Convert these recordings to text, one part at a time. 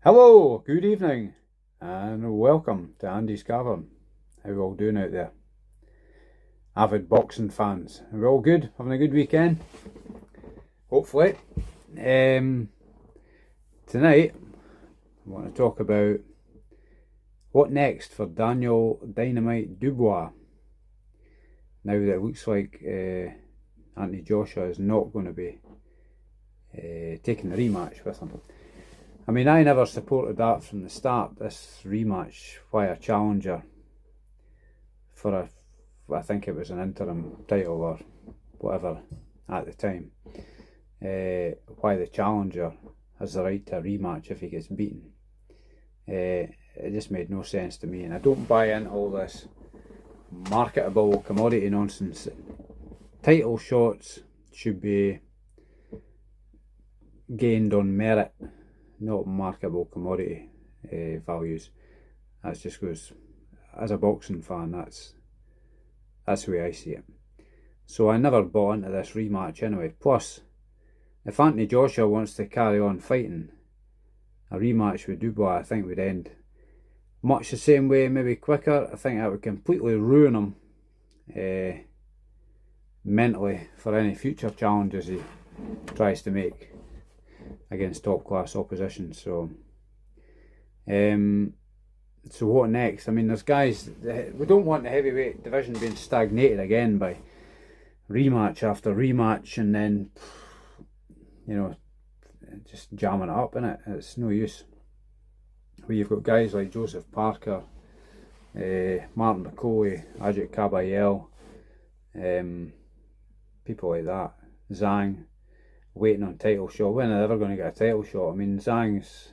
Hello, good evening, and welcome to Andy's Cavern. How are we all doing out there? Avid boxing fans. Are we all good? Having a good weekend? Hopefully. Tonight, I want to talk about what next for Daniel Dynamite Dubois. Now that it looks like Anthony Joshua is not going to be taking the rematch with him. I mean, I never supported that from the start, this rematch via challenger for I think it was an interim title or whatever at the time. Why the challenger has the right to a rematch if he gets beaten. It just made no sense to me, and I don't buy into all this marketable commodity nonsense. Title shots should be gained on merit, not marketable commodity values. That's just goes, as a boxing fan, that's the way I see it. So I never bought into this rematch anyway. Plus, if Anthony Joshua wants to carry on fighting, a rematch with Dubois I think would end much the same way, maybe quicker. I think that would completely ruin him mentally for any future challenges he tries to make against top class opposition. So what next? I mean, there's guys, we don't want the heavyweight division being stagnated again by rematch after rematch and then, you know, just jamming it up, innit? It's no use. Where you've got guys like Joseph Parker, Martin McCauley, Ajit Kabayel, people like that, Zhang, waiting on title shot. When are they ever going to get a title shot? I mean, Zhang's,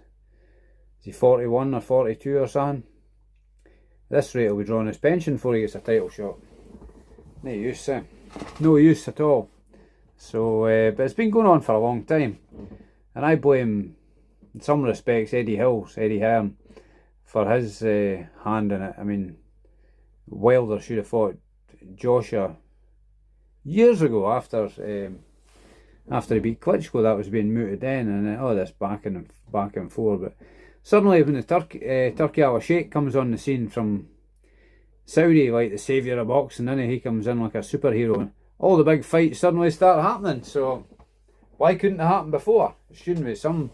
is he 41 or 42 or something? At this rate he'll be drawing his pension before he gets a title shot. No use, no use at all. So, but it's been going on for a long time, and I blame, in some respects, Eddie Hearn, for his hand in it. I mean, Wilder should have fought Joshua years ago after he beat Klitschko. That was being mooted then, and all this back and forth. But suddenly, when the Turki Al-Sheikh comes on the scene from Saudi, like the saviour of boxing, then he comes in like a superhero, and all the big fights suddenly start happening. So why couldn't it happen before? Shouldn't be some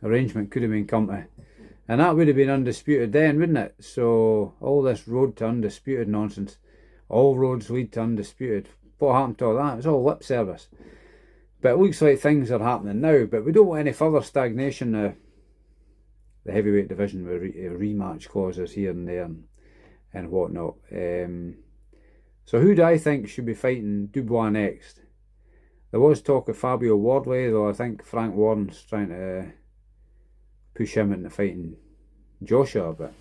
arrangement could have been come to, and that would have been undisputed then, wouldn't it? So all this road to undisputed nonsense, all roads lead to undisputed. What happened to all that? It was all lip service. But it looks like things are happening now, but we don't want any further stagnation of the heavyweight division with rematch clauses here and there and whatnot. So who do I think should be fighting Dubois next? There was talk of Fabio Wardley, though I think Frank Warren's trying to push him into fighting Joshua, but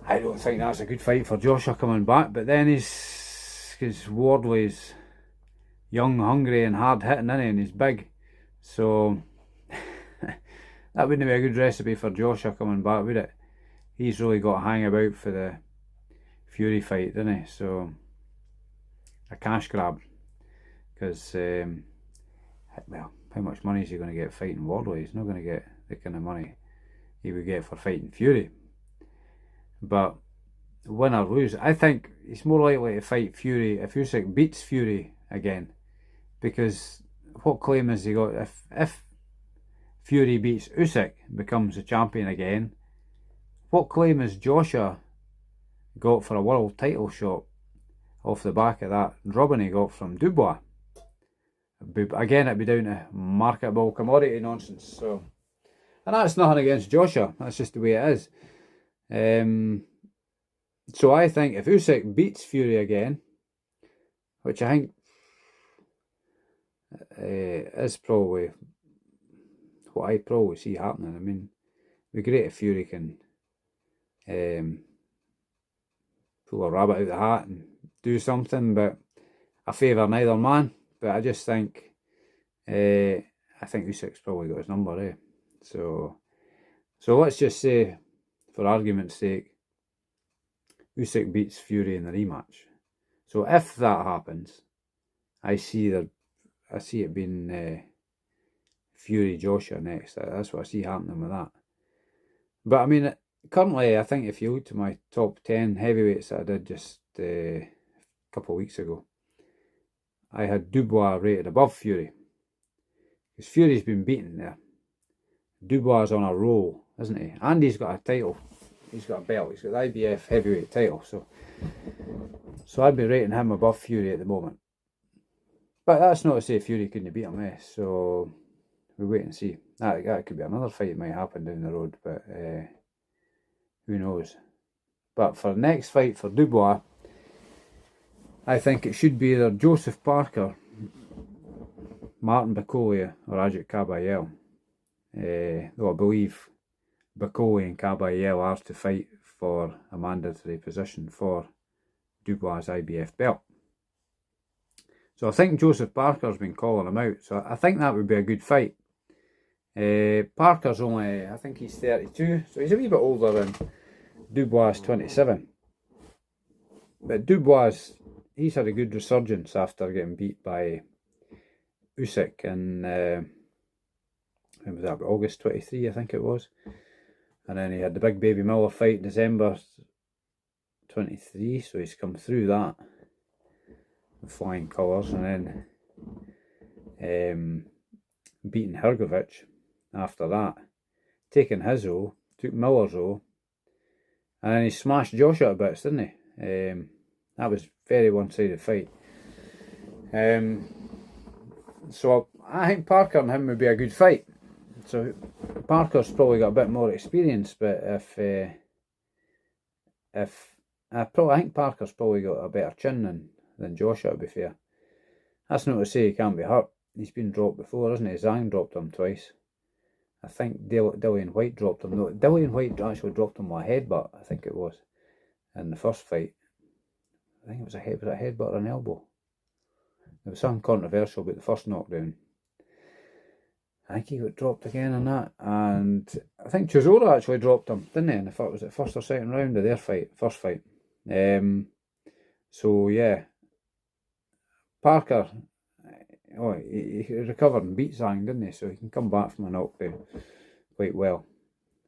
I don't think that's a good fight for Joshua coming back. But then because Wardley's young, hungry and hard hitting, isn't he? And he's big, so that wouldn't be a good recipe for Joshua coming back, would it? He's really got to hang about for the Fury fight, doesn't he? So a cash grab, because well, how much money is he going to get fighting Wardley? He's not going to get the kind of money he would get for fighting Fury. But win or lose, I think he's more likely to fight Fury if Usyk beats Fury again. Because what claim has he got? If Fury beats Usyk and becomes the champion again, what claim has Joshua got for a world title shot off the back of that drubbing he got from Dubois? Again, it'd be down to marketable commodity nonsense. So, and that's nothing against Joshua. That's just the way it is. So I think if Usyk beats Fury again, which I think is probably what I probably see happening. I mean, it'd be great if Fury can pull a rabbit out of the hat and do something, but I favour neither man. But I just think I think Usyk's probably got his number, So let's just say, for argument's sake, Usyk beats Fury in the rematch. So if that happens, I see it being Fury Joshua next. That's what I see happening with that. But I mean, currently, I think if you look to my top 10 heavyweights that I did just a couple of weeks ago, I had Dubois rated above Fury. Because Fury's been beaten there. Dubois is on a roll, isn't he? And he's got a title. He's got a belt. He's got the IBF Heavyweight Title. So I'd be rating him above Fury at the moment. But that's not to say Fury couldn't beat him, so we'll wait and see. That could be another fight that might happen down the road, but who knows. But for the next fight for Dubois, I think it should be either Joseph Parker, Martin Bakole, or Ajit Kabayel. Though I believe Bakole and Kabayel are to fight for a mandatory position for Dubois' IBF belt. So I think Joseph Parker's been calling him out, so I think that would be a good fight. Parker's only, I think he's 32, so he's a wee bit older than Dubois, 27. But Dubois, he's had a good resurgence after getting beat by Usyk in, when was that, August 23, I think it was. And then he had the big Baby Miller fight December 23, so he's come through that with flying colours, and then beating Hrgovic after that, taking his O, took Miller's O, and then he smashed Joshua to bits, didn't he? That was very one-sided fight. So I think Parker and him would be a good fight. So Parker's probably got a bit more experience, but I think Parker's probably got a better chin than Joshua, to be fair. That's not to say he can't be hurt. He's been dropped before, hasn't he? Zhang dropped him twice. I think Dillian White dropped him. No, Dillian White actually dropped him with a headbutt, I think it was, in the first fight. I think it was a headbutt or an elbow. There was something controversial about the first knockdown. I think he got dropped again on that. And I think Chisora actually dropped him, didn't he? In the first or second round of their first fight. So yeah, Parker, he recovered and beat Zhang, didn't he? So he can come back from a knockdown quite well.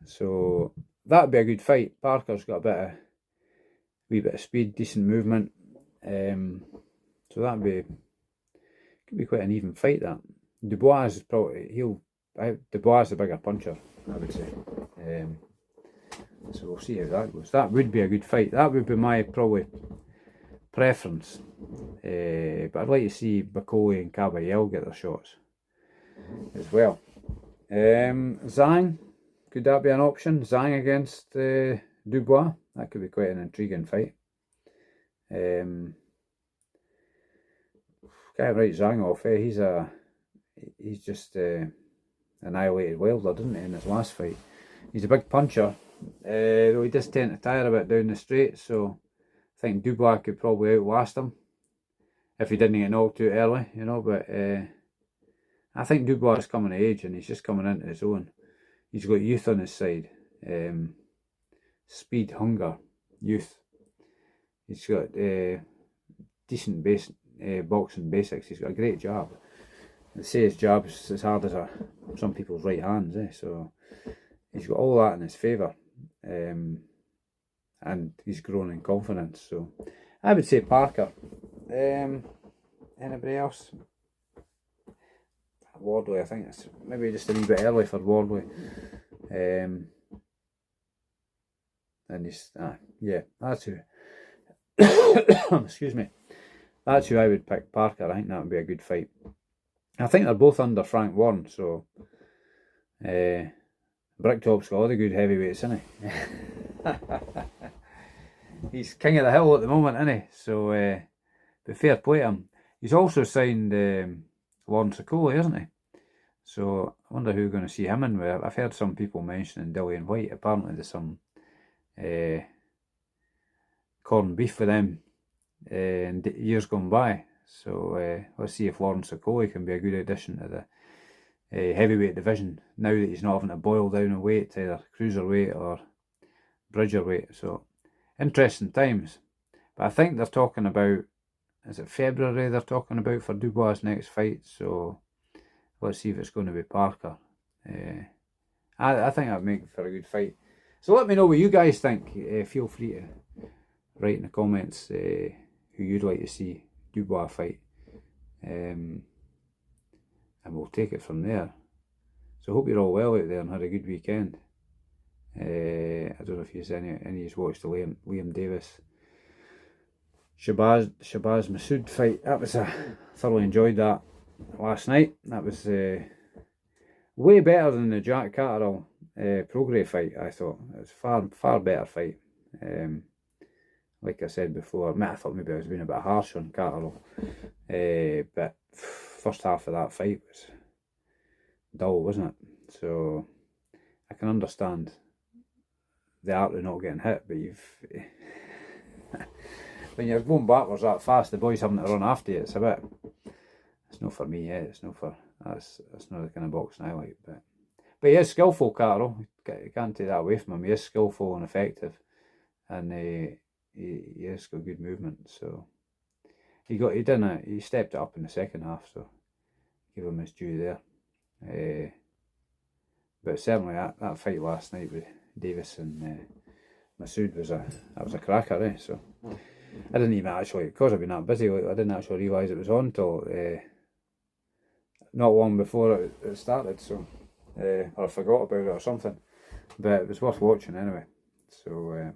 So that'd be a good fight. Parker's got a wee bit of speed, decent movement. So that'd could be quite an even fight. That Dubois is Dubois is the bigger puncher, I would say. So we'll see how that goes. That would be a good fight. That would be my probably preference. But I'd like to see Bakole and Kabayel get their shots as well. Zhang, could that be an option? Zhang against Dubois? That could be quite an intriguing fight. Can't write Zhang off. He's just annihilated Wilder, didn't he, in his last fight? He's a big puncher, though he does tend to tire a bit down the straight, so I think Dubois could probably outlast him if he didn't get knocked too early, but I think Dubois is coming of age and he's just coming into his own. He's got youth on his side. Speed, hunger, youth. He's got decent boxing basics. He's got a great jab. They say his jab is as hard as some people's right hands, so he's got all that in his favour, and he's grown in confidence. So I would say Parker. Anybody else? Wardley, I think it's maybe just a wee bit early for Wardley. And he's yeah, that's who. Excuse me. That's who I would pick. Parker. I think that would be a good fight. I think they're both under Frank Warren, so Bricktop's got all the good heavyweights, isn't he? He's king of the hill at the moment, isn't he? So but fair play to him. He's also signed Lawrence Okolie, isn't he? So I wonder who we're going to see him in with. I've heard some people mentioning Dillian White. Apparently there's some corned beef for them in years gone by. So let's see if Lawrence Okolie can be a good addition to the heavyweight division now that he's not having to boil down a weight to either cruiserweight or bridgerweight. So interesting times. But I think they're talking about, is it February they're talking about for Dubois' next fight? So Let's see if it's going to be Parker. I think that'd make for a good fight. So let me know what you guys think. Feel free to write in the comments who you'd like to see Dubois fight. And we'll take it from there. So I hope you're all well out there and had a good weekend. I don't know if you've any of you watched the Liam Davis Shabazz Masood fight. That was thoroughly enjoyed that last night. That was way better than the Jack Catterall Prograis fight. I thought it was far better fight. Like I said before, I thought maybe I was being a bit harsh on Catterall, but first half of that fight was dull, wasn't it? So I can understand the art of not getting hit, but when you're going backwards that fast, the boys having to run after you, it's not for me yet. It's not for, that's not the kind of boxing I like. But he is skillful, Catterall. You can't take that away from him. He is skillful and effective, and he has got good movement. So he stepped it up in the second half. So give him his due there. But certainly that fight last night with Davis and Masood was a cracker. So I didn't even actually, because I've been that busy, I didn't actually realise it was on till not long before it started. So or I forgot about it or something. But it was worth watching anyway. So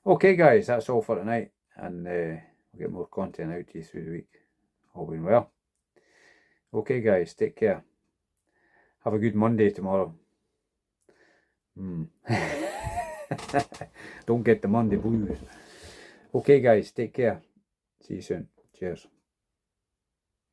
okay, guys, that's all for tonight, and we'll get more content out to you through the week. All being well. Okay, guys, take care. Have a good Monday tomorrow. Don't get the Monday blues. Okay, guys, take care. See you soon. Cheers.